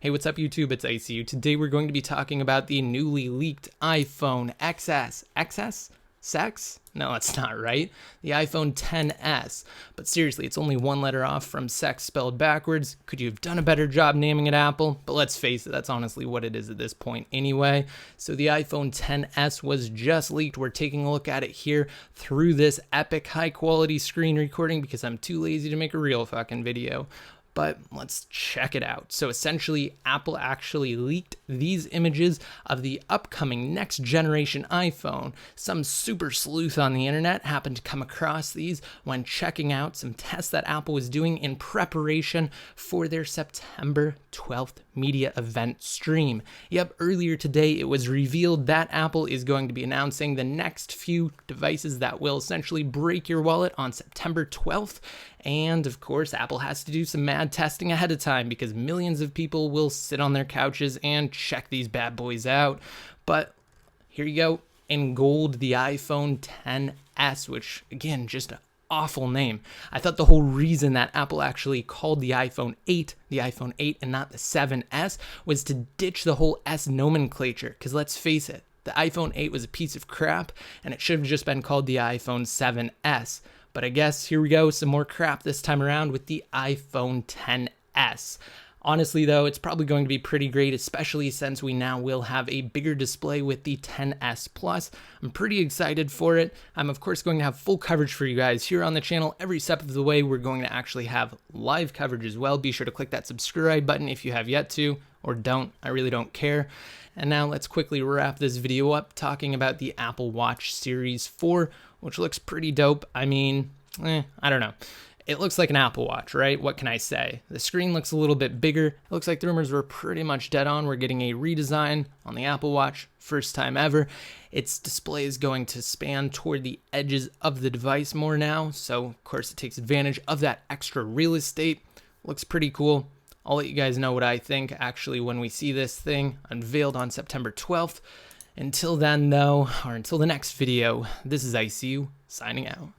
Hey, what's up YouTube? It's ICU. Today we're going to be talking about the newly leaked iPhone XS. Sex? No, that's not right. The iPhone XS. But seriously, it's only one letter off from sex spelled backwards. Could you have done a better job naming it Apple? But let's face it, that's honestly what it is at this point anyway. So the iPhone XS was just leaked. We're taking a look at it here through this epic high quality screen recording because I'm too lazy to make a real fucking video. But let's check it out. So essentially, Apple actually leaked these images of the upcoming next generation iPhone. Some super sleuth on the internet happened to come across these when checking out some tests that Apple was doing in preparation for their September 12th media event stream. Yep, earlier today it was revealed that Apple is going to be announcing the next few devices that will essentially break your wallet on September 12th. And of course, Apple has to do some mad testing ahead of time because millions of people will sit on their couches and check these bad boys out. But here you go, in gold, the iPhone XS, which again, just an awful name. I thought the whole reason that Apple actually called the iPhone 8 and not the 7S was to ditch the whole S nomenclature. Because let's face it, the iPhone 8 was a piece of crap and it should have just been called the iPhone 7S. But I guess here we go, some more crap this time around with the iPhone XS. Honestly though, it's probably going to be pretty great, especially since we now will have a bigger display with the XS Plus. I'm pretty excited for it. I'm of course going to have full coverage for you guys here on the channel every step of the way. We're going to actually have live coverage as well. Be sure to click that subscribe button if you have yet to, or don't. I really don't care. And now let's quickly wrap this video up talking about the Apple Watch Series 4, which looks pretty dope. I mean, I don't know. It looks like an Apple Watch, right? What can I say? The screen looks a little bit bigger. It looks like the rumors were pretty much dead on. We're getting a redesign on the Apple Watch, first time ever. Its display is going to span toward the edges of the device more now. So, of course, it takes advantage of that extra real estate. Looks pretty cool. I'll let you guys know what I think actually when we see this thing unveiled on September 12th. Until then, though, or until the next video, this is ICU signing out.